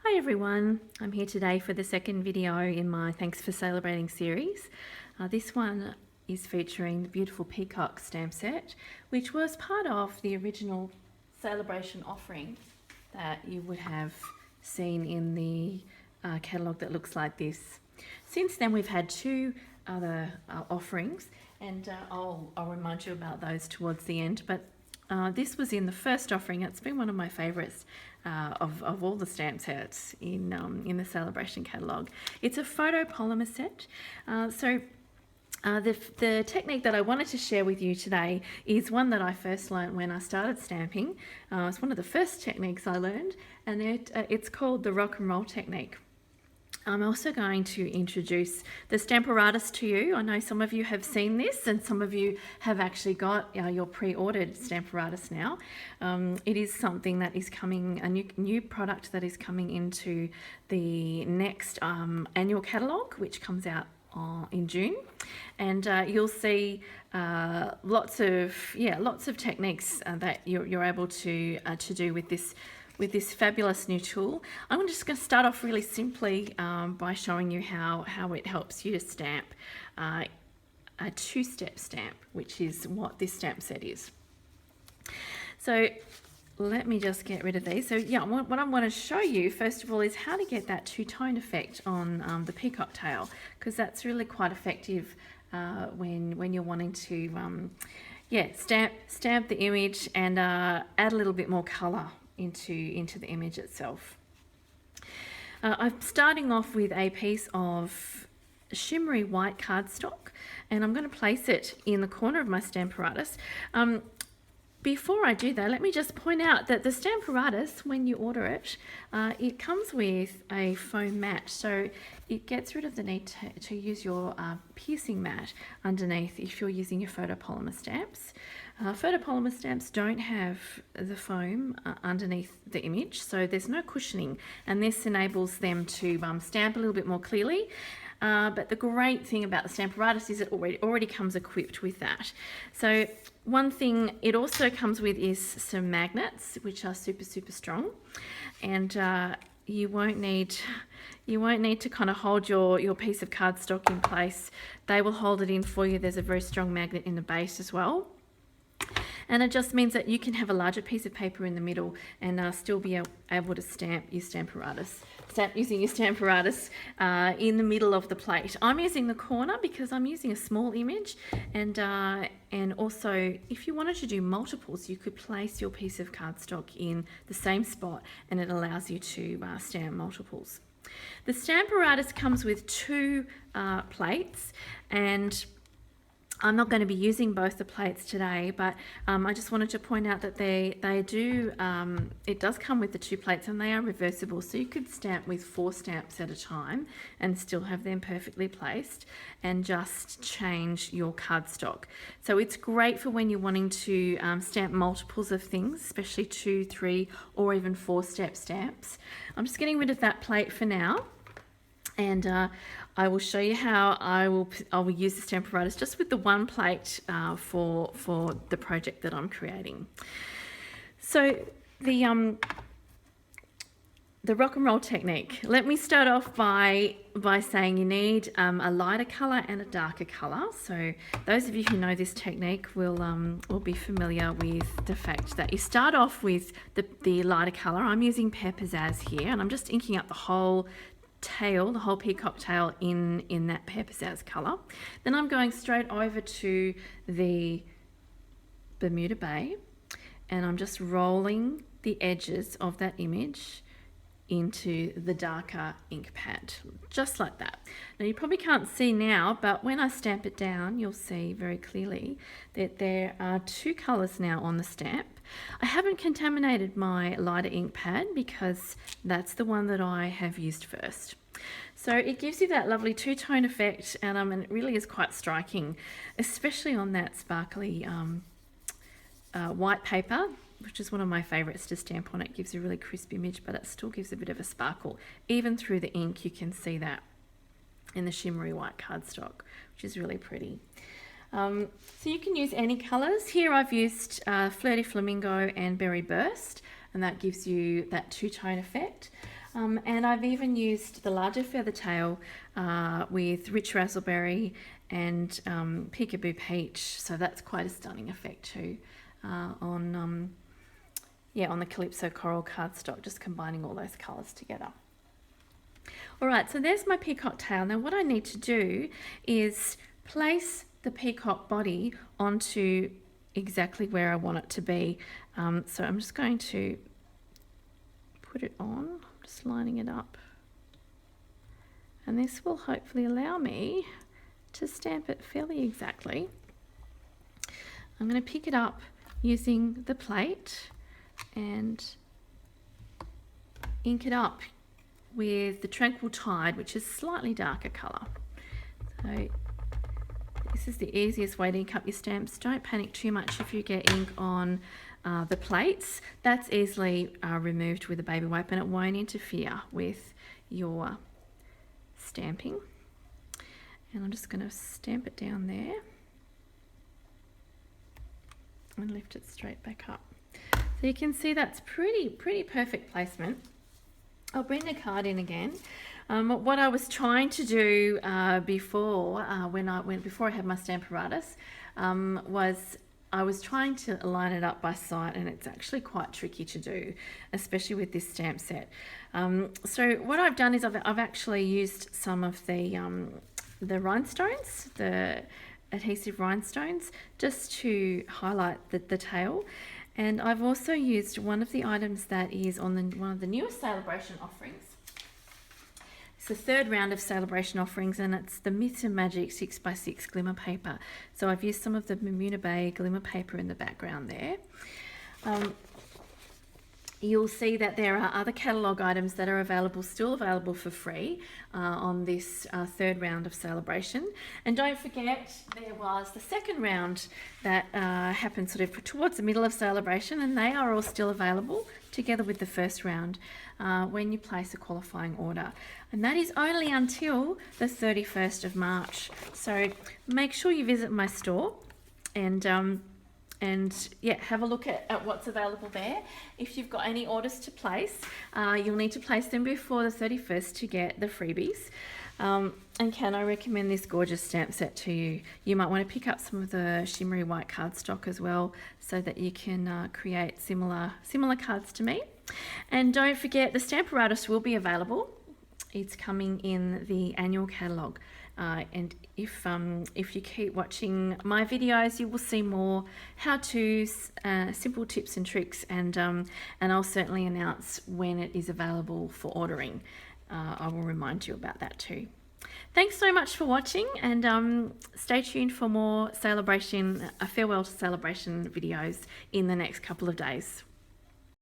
Hi everyone, I'm here today for the second video in my Thanks for Sale-a-Brating series. This one is featuring the beautiful Peacock stamp set, which was part of the original Sale-a-Bration offering that you would have seen in the catalogue that looks like this. Since then we've had two other offerings, and I'll remind you about those towards the end, but this was in the first offering. It's been one of my favourites of all the stamp sets in the Sale-a-Bration catalogue. It's a photopolymer set. The technique that I wanted to share with you today is one that I first learned when I started stamping. It's one of the first techniques I learned, and it's called the rock and roll technique. I'm also going to introduce the Stamparatus to you. I know some of you have seen this and some of you have actually got your pre-ordered Stamparatus now. It is something that is coming, a new product that is coming into the next annual catalogue, which comes out in June, and you'll see lots of techniques that you're able to do with this fabulous new tool. I'm just going to start off really simply by showing you how it helps you to stamp a two-step stamp, which is what this stamp set is. So let me just get rid of these. So yeah, what I want to show you first of all is how to get that two-tone effect on the peacock tail, because that's really quite effective when you're wanting to stamp the image and add a little bit more colour into the image itself. I'm starting off with a piece of shimmery white cardstock, and I'm going to place it in the corner of my Stamparatus. Before I do that, let me just point out that the Stamparatus, when you order it, it comes with a foam mat, so it gets rid of the need to use your piercing mat underneath if you're using your photopolymer stamps. Photopolymer stamps don't have the foam underneath the image, so there's no cushioning, and this enables them to stamp a little bit more clearly. But the great thing about the Stamparatus is it already comes equipped with that. So one thing it also comes with is some magnets, which are super strong, and you won't need to kind of hold your piece of cardstock in place. They will hold it in for you. There's a very strong magnet in the base as well. And it just means that you can have a larger piece of paper in the middle and still be able to stamp using your Stamparatus in the middle of the plate. I'm using the corner because I'm using a small image, and also if you wanted to do multiples, you could place your piece of cardstock in the same spot and it allows you to stamp multiples. The Stamparatus comes with two plates, and I'm not going to be using both the plates today, but I just wanted to point out that it does come with the two plates, and they are reversible, so you could stamp with 4 stamps at a time and still have them perfectly placed and just change your cardstock. So it's great for when you're wanting to stamp multiples of things, especially 2, 3 or even 4-step stamps. I'm just getting rid of that plate for now, and I will show you how I will use the Stamparatus just with the one plate for the project that I'm creating. So the rock and roll technique. Let me start off by saying you need a lighter colour and a darker colour. So those of you who know this technique will be familiar with the fact that you start off with the lighter colour. I'm using Pear Pizzazz here, and I'm just inking up the whole tail, the whole peacock tail in that Pear Pizzazz colour. Then I'm going straight over to the Bermuda Bay, and I'm just rolling the edges of that image into the darker ink pad, just like that. Now you probably can't see now, but when I stamp it down, you'll see very clearly that there are 2 colours now on the stamp. I haven't contaminated my lighter ink pad because that's the one that I have used first. So it gives you that lovely two-tone effect, and it really is quite striking, especially on that sparkly white paper, which is one of my favourites to stamp on. It gives a really crisp image, but it still gives a bit of a sparkle. Even through the ink, you can see that in the shimmery white cardstock, which is really pretty. So you can use any colours. Here I've used Flirty Flamingo and Berry Burst, and that gives you that two-tone effect. And I've even used the larger feather tail with rich raspberry and peekaboo peach, so that's quite a stunning effect too on the Calypso coral cardstock, just combining all those colours together. All right, so there's my peacock tail. Now what I need to do is place the peacock body onto exactly where I want it to be. So I'm just going to put it on, just lining it up. And this will hopefully allow me to stamp it fairly exactly. I'm going to pick it up using the plate and ink it up with the Tranquil Tide, which is slightly darker colour. So this is the easiest way to ink up your stamps. Don't panic too much if you get ink on the plates. That's easily removed with a baby wipe and it won't interfere with your stamping. And I'm just going to stamp it down there and lift it straight back up. So you can see that's pretty perfect placement. I'll bring the card in again. What I was trying to do before I had my Stamparatus was I was trying to line it up by sight, and it's actually quite tricky to do, especially with this stamp set. So what I've done is I've actually used some of the rhinestones, the adhesive rhinestones, just to highlight the tail. And I've also used one of the items that is on one of the newest Sale-a-Bration offerings. It's the third round of Sale-a-Bration offerings, and it's the Myths and Magic 6x6 glimmer paper. So I've used some of the Bermuda Bay glimmer paper in the background there. You'll see that there are other catalogue items that are still available for free on this third round of Sale-a-Bration. And don't forget, there was the second round that happened sort of towards the middle of Sale-a-Bration, and they are all still available together with the first round when you place a qualifying order. And that is only until the 31st of March. So make sure you visit my store and yeah, have a look at what's available there. If you've got any orders to place, you'll need to place them before the 31st to get the freebies. And can I recommend this gorgeous stamp set to you? You might want to pick up some of the shimmery white cardstock as well, so that you can create similar cards to me. And don't forget, the Stamparatus will be available. It's coming in the annual catalogue. And if you keep watching my videos, you will see more how-tos, simple tips and tricks, and I'll certainly announce when it is available for ordering. I will remind you about that too. Thanks so much for watching, and stay tuned for more Sale-a-Bration, farewell to Sale-a-Bration videos in the next couple of days.